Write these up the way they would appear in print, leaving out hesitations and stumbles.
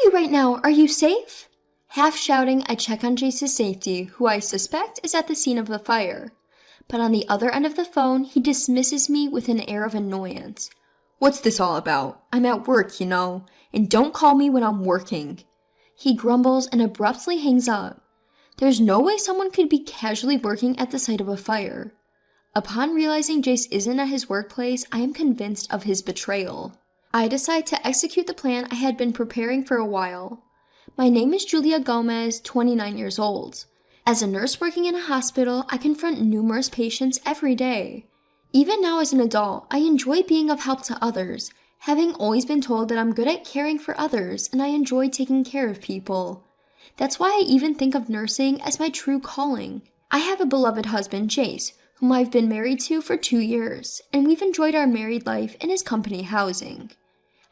you right now. Are you safe? Half shouting, I check on Jace's safety, who I suspect is at the scene of the fire. But on the other end of the phone, he dismisses me with an air of annoyance. What's this all about? I'm at work, and don't call me when I'm working. He grumbles and abruptly hangs up. There's no way someone could be casually working at the site of a fire. Upon realizing Jace isn't at his workplace, I am convinced of his betrayal. I decide to execute the plan I had been preparing for a while. My name is Julia Gomez, 29 years old. As a nurse working in a hospital, I confront numerous patients every day. Even now as an adult, I enjoy being of help to others, having always been told that I'm good at caring for others and I enjoy taking care of people. That's why I even think of nursing as my true calling. I have a beloved husband, Jace, whom I've been married to for 2 years, and we've enjoyed our married life in his company housing.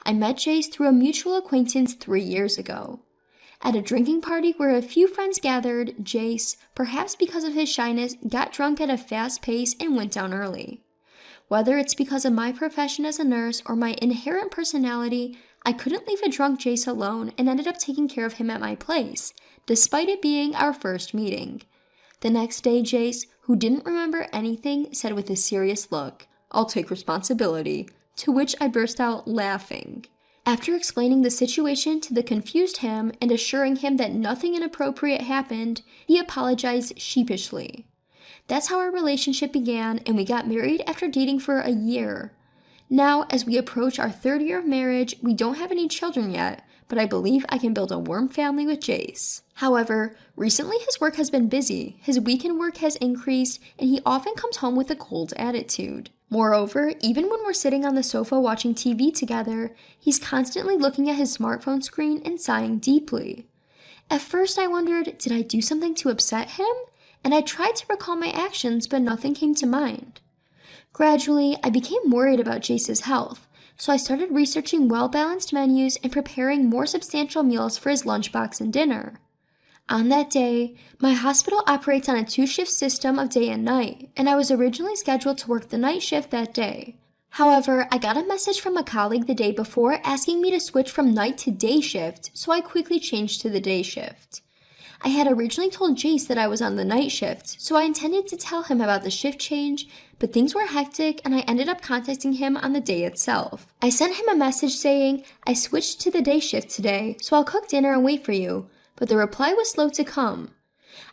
I met Jace through a mutual acquaintance 3 years ago. At a drinking party where a few friends gathered, Jace, perhaps because of his shyness, got drunk at a fast pace and went down early. Whether it's because of my profession as a nurse or my inherent personality, I couldn't leave a drunk Jace alone and ended up taking care of him at my place, despite it being our first meeting. The next day, Jace, who didn't remember anything, said with a serious look, "I'll take responsibility," to which I burst out laughing. After explaining the situation to the confused him and assuring him that nothing inappropriate happened, he apologized sheepishly. That's how our relationship began, and we got married after dating for a year. Now, as we approach our 3rd year of marriage, we don't have any children yet, but I believe I can build a warm family with Jace. However, recently his work has been busy, his weekend work has increased, and he often comes home with a cold attitude. Moreover, even when we're sitting on the sofa watching TV together, he's constantly looking at his smartphone screen and sighing deeply. At first I wondered, did I do something to upset him? And I tried to recall my actions, but nothing came to mind. Gradually, I became worried about Jace's health, so I started researching well-balanced menus and preparing more substantial meals for his lunchbox and dinner. On that day, my hospital operates on a 2-shift system of day and night, and I was originally scheduled to work the night shift that day. However, I got a message from a colleague the day before asking me to switch from night to day shift, so I quickly changed to the day shift. I had originally told Jace that I was on the night shift, so I intended to tell him about the shift change, but things were hectic and I ended up contacting him on the day itself. I sent him a message saying, "I switched to the day shift today, so I'll cook dinner and wait for you," but the reply was slow to come.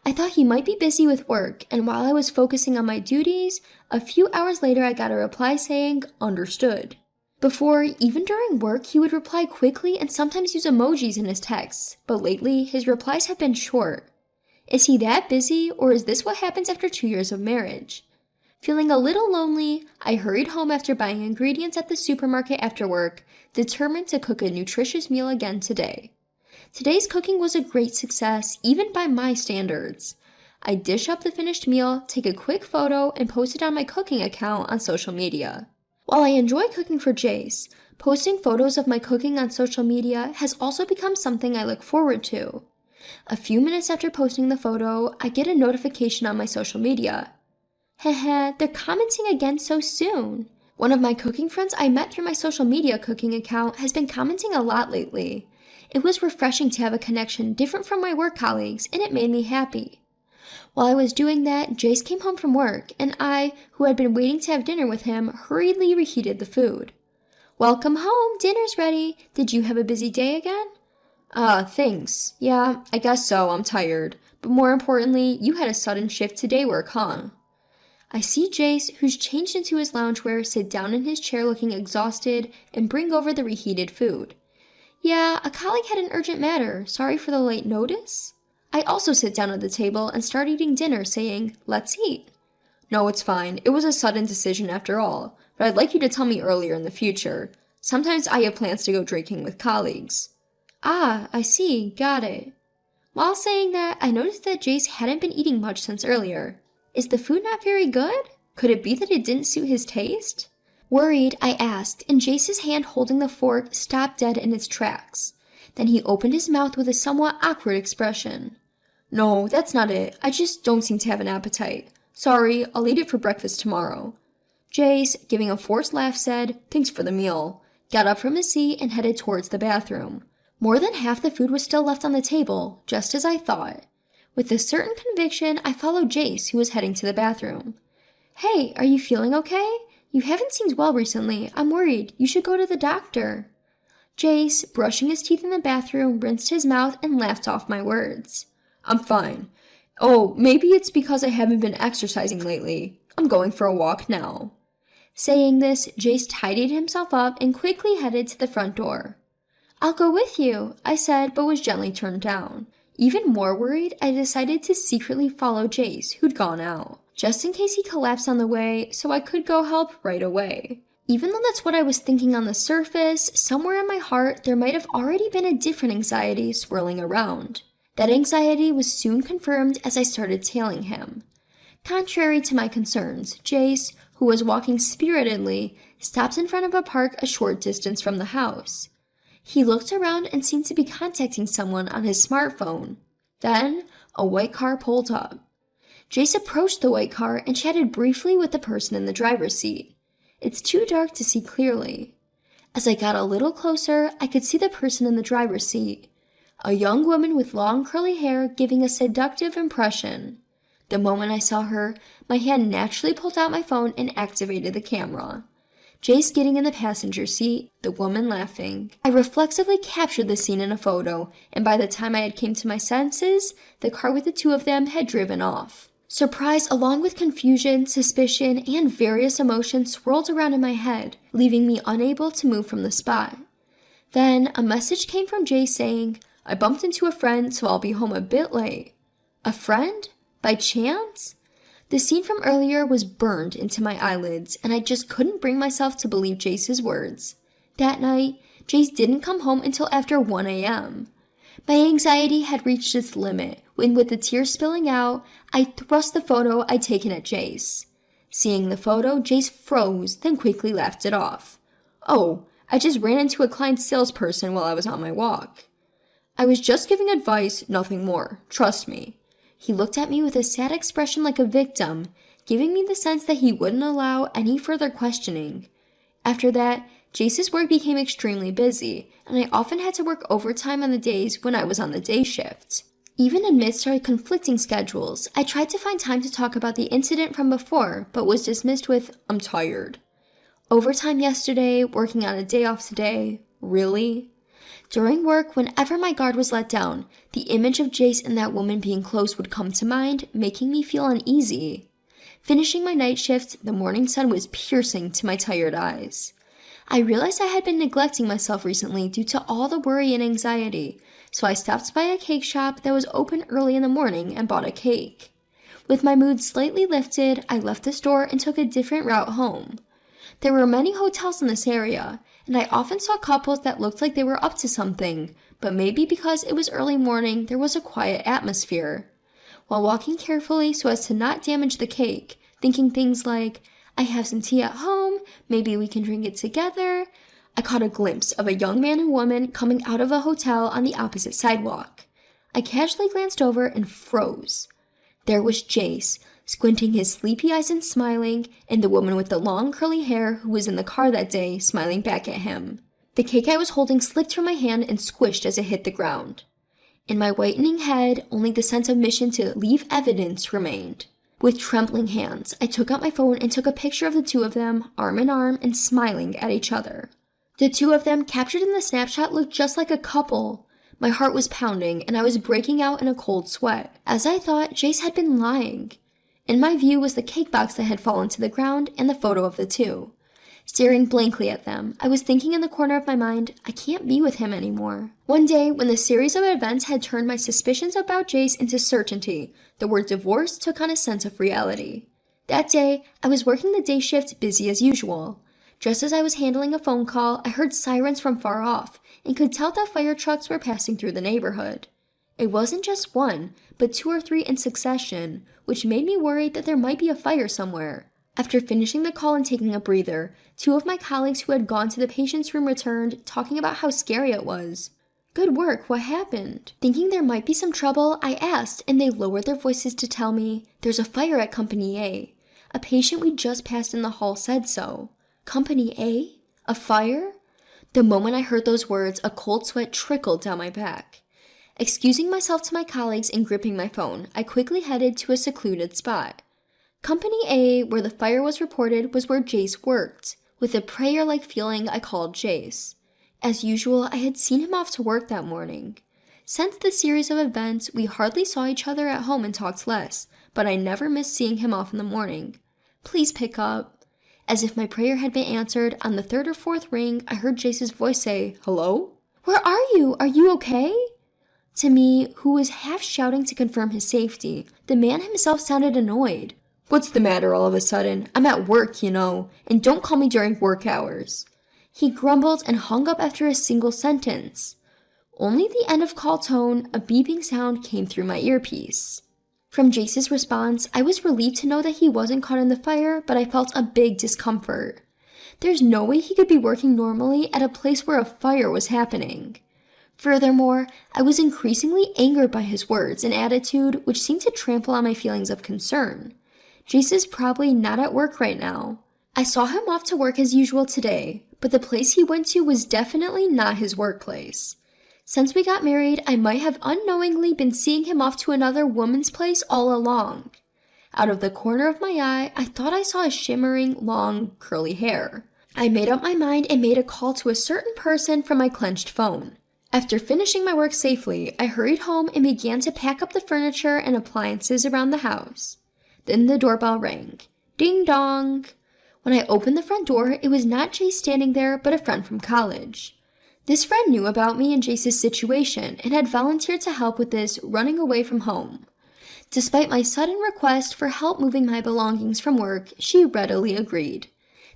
I thought he might be busy with work, and while I was focusing on my duties, a few hours later I got a reply saying, "Understood." Before, even during work, he would reply quickly and sometimes use emojis in his texts, but lately, his replies have been short. Is he that busy, or is this what happens after 2 years of marriage? Feeling a little lonely, I hurried home after buying ingredients at the supermarket after work, determined to cook a nutritious meal again today. Today's cooking was a great success, even by my standards. I dish up the finished meal, take a quick photo, and post it on my cooking account on social media. While I enjoy cooking for Jace, posting photos of my cooking on social media has also become something I look forward to. A few minutes after posting the photo, I get a notification on my social media. Haha, they're commenting again so soon. One of my cooking friends I met through my social media cooking account has been commenting a lot lately. It was refreshing to have a connection different from my work colleagues, and it made me happy. While I was doing that, Jace came home from work, and I, who had been waiting to have dinner with him, hurriedly reheated the food. "Welcome home, dinner's ready. Did you have a busy day again?" Thanks. Yeah, I guess so, I'm tired. But more importantly, you had a sudden shift to day work, huh?" I see Jace, who's changed into his loungewear, sit down in his chair looking exhausted and bring over the reheated food. "Yeah, a colleague had an urgent matter. Sorry for the late notice?" I also sit down at the table and start eating dinner, saying, "Let's eat." "No, it's fine. It was a sudden decision after all, but I'd like you to tell me earlier in the future. Sometimes I have plans to go drinking with colleagues." "Ah, I see. Got it." While saying that, I noticed that Jace hadn't been eating much since earlier. Is the food not very good? Could it be that it didn't suit his taste? Worried, I asked, and Jace's hand holding the fork stopped dead in its tracks. Then he opened his mouth with a somewhat awkward expression. "No, that's not it. I just don't seem to have an appetite. Sorry, I'll eat it for breakfast tomorrow." Jace, giving a forced laugh, said, "Thanks for the meal," got up from his seat and headed towards the bathroom. More than half the food was still left on the table, just as I thought. With a certain conviction, I followed Jace, who was heading to the bathroom. "Hey, are you feeling okay? You haven't seemed well recently. I'm worried. You should go to the doctor." Jace, brushing his teeth in the bathroom, rinsed his mouth and laughed off my words. "I'm fine. Oh, maybe it's because I haven't been exercising lately. I'm going for a walk now." Saying this, Jace tidied himself up and quickly headed to the front door. "I'll go with you," I said, but was gently turned down. Even more worried, I decided to secretly follow Jace, who'd gone out, just in case he collapsed on the way, so I could go help right away. Even though that's what I was thinking on the surface, somewhere in my heart there might have already been a different anxiety swirling around. That anxiety was soon confirmed as I started tailing him. Contrary to my concerns, Jace, who was walking spiritedly, stopped in front of a park a short distance from the house. He looked around and seemed to be contacting someone on his smartphone. Then, a white car pulled up. Jace approached the white car and chatted briefly with the person in the driver's seat. It's too dark to see clearly. As I got a little closer, I could see the person in the driver's seat. A young woman with long curly hair giving a seductive impression. The moment I saw her, my hand naturally pulled out my phone and activated the camera. Jace getting in the passenger seat, the woman laughing. I reflexively captured the scene in a photo, and by the time I had came to my senses, the car with the two of them had driven off. Surprise, along with confusion, suspicion, and various emotions swirled around in my head, leaving me unable to move from the spot. Then, a message came from Jace saying, "I bumped into a friend, so I'll be home a bit late." A friend? By chance? The scene from earlier was burned into my eyelids, and I just couldn't bring myself to believe Jace's words. That night, Jace didn't come home until after 1 a.m. My anxiety had reached its limit when, with the tears spilling out, I thrust the photo I'd taken at Jace. Seeing the photo, Jace froze, then quickly laughed it off. "Oh, I just ran into a client salesperson while I was on my walk." "I was just giving advice, nothing more. Trust me." He looked at me with a sad expression like a victim, giving me the sense that he wouldn't allow any further questioning. After that, Jace's work became extremely busy, and I often had to work overtime on the days when I was on the day shift. Even amidst our conflicting schedules, I tried to find time to talk about the incident from before, but was dismissed with, "I'm tired." Overtime yesterday, working on a day off today. Really? During work, whenever my guard was let down, the image of Jace and that woman being close would come to mind, making me feel uneasy. Finishing my night shift, the morning sun was piercing to my tired eyes. I realized I had been neglecting myself recently due to all the worry and anxiety, so I stopped by a cake shop that was open early in the morning and bought a cake. With my mood slightly lifted, I left the store and took a different route home. There were many hotels in this area, and I often saw couples that looked like they were up to something, but maybe because it was early morning, there was a quiet atmosphere. While walking carefully so as to not damage the cake, thinking things like, "I have some tea at home, maybe we can drink it together," I caught a glimpse of a young man and woman coming out of a hotel on the opposite sidewalk. I casually glanced over and froze. There was Jace, squinting his sleepy eyes and smiling, and the woman with the long curly hair who was in the car that day smiling back at him. The cake I was holding slipped from my hand and squished as it hit the ground. In my whitening head, only the sense of mission to leave evidence remained. With trembling hands, I took out my phone and took a picture of the two of them, arm in arm and smiling at each other. The two of them captured in the snapshot looked just like a couple. My heart was pounding, and I was breaking out in a cold sweat. As I thought, Jace had been lying. In my view was the cake box that had fallen to the ground and the photo of the two. Staring blankly at them, I was thinking in the corner of my mind, I can't be with him anymore. One day, when the series of events had turned my suspicions about Jace into certainty, the word divorce took on a sense of reality. That day, I was working the day shift busy as usual. Just as I was handling a phone call, I heard sirens from far off and could tell that fire trucks were passing through the neighborhood. It wasn't just one, but 2 or 3 in succession, which made me worried that there might be a fire somewhere. After finishing the call and taking a breather, 2 of my colleagues who had gone to the patient's room returned, talking about how scary it was. "Good work, what happened?" Thinking there might be some trouble, I asked, and they lowered their voices to tell me, "There's a fire at Company A. A patient we just passed in the hall said so." Company A? A fire? The moment I heard those words, a cold sweat trickled down my back. Excusing myself to my colleagues and gripping my phone, I quickly headed to a secluded spot. Company A, where the fire was reported, was where Jace worked. With a prayer-like feeling, I called Jace. As usual, I had seen him off to work that morning. Since the series of events, we hardly saw each other at home and talked less, but I never missed seeing him off in the morning. Please pick up. As if my prayer had been answered, on the third or fourth ring, I heard Jace's voice say, "Hello? Where are you? Are you okay?" To me, who was half shouting to confirm his safety, the man himself sounded annoyed. "What's the matter all of a sudden? I'm at work, you know, and don't call me during work hours." He grumbled and hung up after a single sentence. Only the end of call tone, a beeping sound came through my earpiece. From Jace's response, I was relieved to know that he wasn't caught in the fire, but I felt a big discomfort. There's no way he could be working normally at a place where a fire was happening. Furthermore, I was increasingly angered by his words and attitude, which seemed to trample on my feelings of concern. Jace is probably not at work right now. I saw him off to work as usual today, but the place he went to was definitely not his workplace. Since we got married, I might have unknowingly been seeing him off to another woman's place all along. Out of the corner of my eye, I thought I saw his shimmering, long, curly hair. I made up my mind and made a call to a certain person from my clenched phone. After finishing my work safely, I hurried home and began to pack up the furniture and appliances around the house. Then the doorbell rang. Ding dong! When I opened the front door, it was not Jace standing there, but a friend from college. This friend knew about me and Jace's situation and had volunteered to help with this running away from home. Despite my sudden request for help moving my belongings from work, she readily agreed.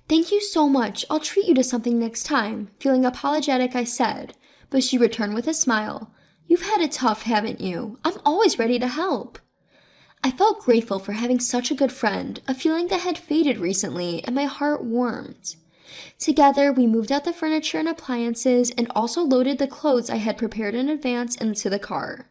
"Thank you so much. I'll treat you to something next time." Feeling apologetic, I said, but she returned with a smile. "You've had it tough, haven't you? I'm always ready to help." I felt grateful for having such a good friend, a feeling that had faded recently, and my heart warmed. Together, we moved out the furniture and appliances and also loaded the clothes I had prepared in advance into the car.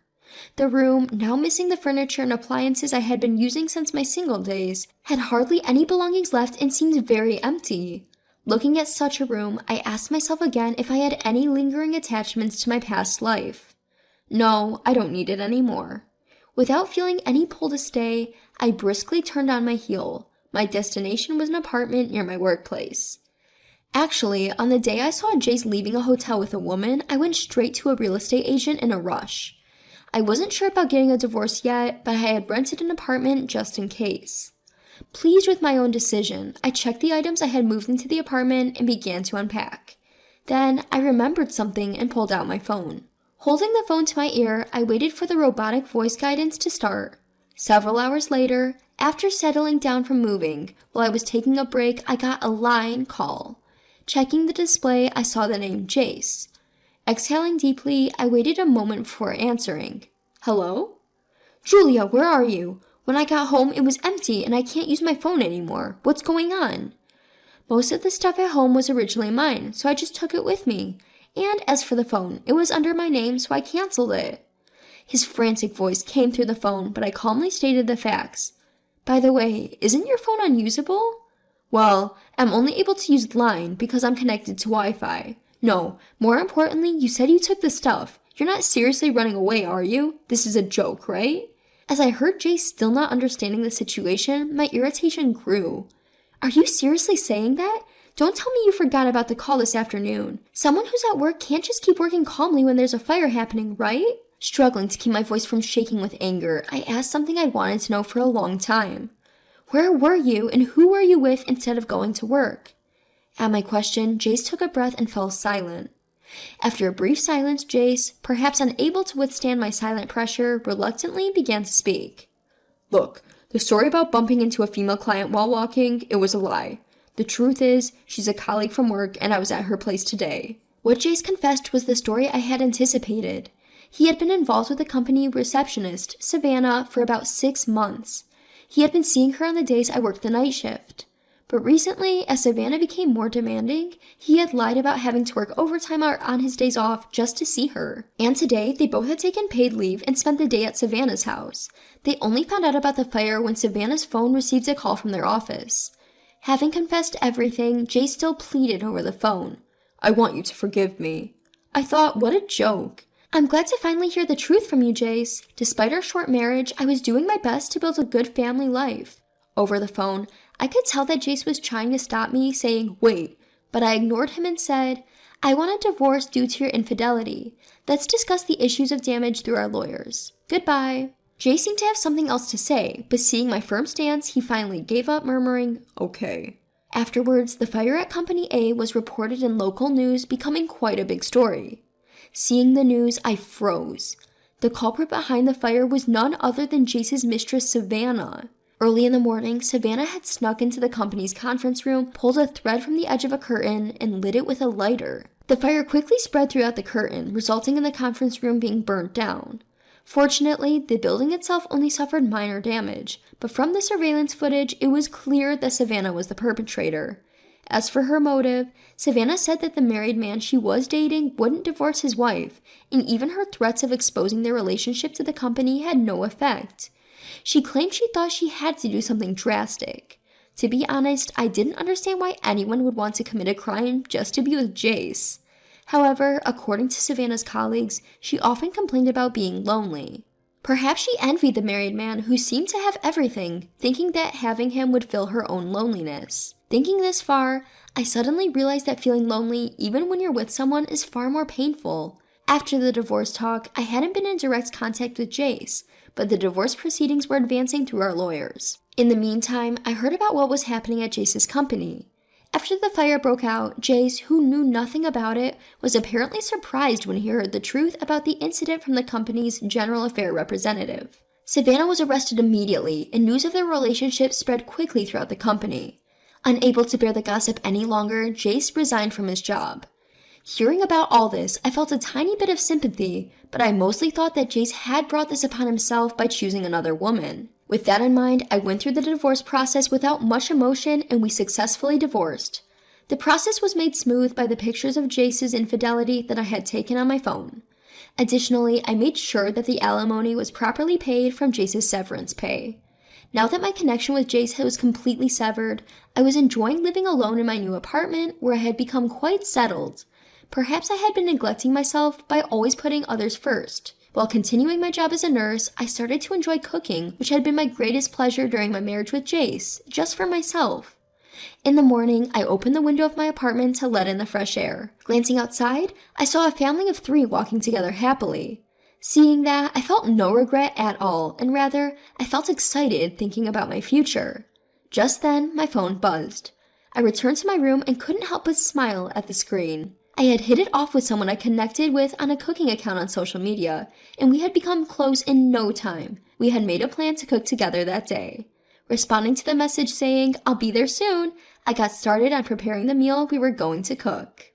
The room, now missing the furniture and appliances I had been using since my single days, had hardly any belongings left and seemed very empty. Looking at such a room, I asked myself again if I had any lingering attachments to my past life. No, I don't need it anymore. Without feeling any pull to stay, I briskly turned on my heel. My destination was an apartment near my workplace. Actually, on the day I saw Jace leaving a hotel with a woman, I went straight to a real estate agent in a rush. I wasn't sure about getting a divorce yet, but I had rented an apartment just in case. Pleased with my own decision, I checked the items I had moved into the apartment and began to unpack. Then, I remembered something and pulled out my phone. Holding the phone to my ear, I waited for the robotic voice guidance to start. Several hours later, after settling down from moving, while I was taking a break, I got a line call. Checking the display, I saw the name Jace. Exhaling deeply, I waited a moment before answering. "Hello?" "Julia, where are you? When I got home, it was empty and I can't use my phone anymore. What's going on?" Most of the stuff at home was originally mine, so I just took it with me. And as for the phone, it was under my name, so I canceled it. His frantic voice came through the phone, but I calmly stated the facts. "By the way, isn't your phone unusable?" "Well, I'm only able to use Line because I'm connected to Wi-Fi. No, more importantly, you said you took the stuff. You're not seriously running away, are you? This is a joke, right?" As I heard Jace still not understanding the situation, my irritation grew. "Are you seriously saying that? Don't tell me you forgot about the call this afternoon. Someone who's at work can't just keep working calmly when there's a fire happening, right?" Struggling to keep my voice from shaking with anger, I asked something I'd wanted to know for a long time. "Where were you and who were you with instead of going to work?" At my question, Jace took a breath and fell silent. After a brief silence, Jace, perhaps unable to withstand my silent pressure, reluctantly began to speak. "Look, the story about bumping into a female client while walking, it was a lie. The truth is, she's a colleague from work and I was at her place today." What Jace confessed was the story I had anticipated. He had been involved with the company receptionist, Savannah, for about 6 months. He had been seeing her on the days I worked the night shift. But recently, as Savannah became more demanding, he had lied about having to work overtime on his days off just to see her. And today, they both had taken paid leave and spent the day at Savannah's house. They only found out about the fire when Savannah's phone received a call from their office. Having confessed everything, Jay still pleaded over the phone. I want you to forgive me." I thought, what a joke. I'm glad to finally hear the truth from you, Jace. Despite our short marriage, I was doing my best to build a good family life. Over the phone, I could tell that Jace was trying to stop me, saying, "Wait," but I ignored him and said, "I want a divorce due to your infidelity. Let's discuss the issues of damage through our lawyers. Goodbye." Jace seemed to have something else to say, but seeing my firm stance, he finally gave up, murmuring, "Okay." Afterwards, the fire at Company A was reported in local news, becoming quite a big story. Seeing the news, I froze. The culprit behind the fire was none other than Jace's mistress, Savannah. Early in the morning, Savannah had snuck into the company's conference room, pulled a thread from the edge of a curtain, and lit it with a lighter. The fire quickly spread throughout the curtain, resulting in the conference room being burnt down. Fortunately, the building itself only suffered minor damage, but from the surveillance footage, it was clear that Savannah was the perpetrator. As for her motive, Savannah said that the married man she was dating wouldn't divorce his wife, and even her threats of exposing their relationship to the company had no effect. She claimed she thought she had to do something drastic. To be honest, I didn't understand why anyone would want to commit a crime just to be with Jace. However, according to Savannah's colleagues, she often complained about being lonely. Perhaps she envied the married man who seemed to have everything, thinking that having him would fill her own loneliness. Thinking this far, I suddenly realized that feeling lonely even when you're with someone is far more painful. After the divorce talk, I hadn't been in direct contact with Jace, but the divorce proceedings were advancing through our lawyers. In the meantime, I heard about what was happening at Jace's company. After the fire broke out, Jace, who knew nothing about it, was apparently surprised when he heard the truth about the incident from the company's general affair representative. Savannah was arrested immediately, and news of their relationship spread quickly throughout the company. Unable to bear the gossip any longer, Jace resigned from his job. Hearing about all this, I felt a tiny bit of sympathy, but I mostly thought that Jace had brought this upon himself by choosing another woman. With that in mind, I went through the divorce process without much emotion, and we successfully divorced. The process was made smooth by the pictures of Jace's infidelity that I had taken on my phone. Additionally, I made sure that the alimony was properly paid from Jace's severance pay. Now that my connection with Jace was completely severed, I was enjoying living alone in my new apartment where I had become quite settled. Perhaps I had been neglecting myself by always putting others first. While continuing my job as a nurse, I started to enjoy cooking, which had been my greatest pleasure during my marriage with Jace, just for myself. In the morning, I opened the window of my apartment to let in the fresh air. Glancing outside, I saw a family of 3 walking together happily. Seeing that, I felt no regret at all, and rather, I felt excited thinking about my future. Just then, my phone buzzed. I returned to my room and couldn't help but smile at the screen. I had hit it off with someone I connected with on a cooking account on social media, and we had become close in no time. We had made a plan to cook together that day. Responding to the message saying, "I'll be there soon," I got started on preparing the meal we were going to cook.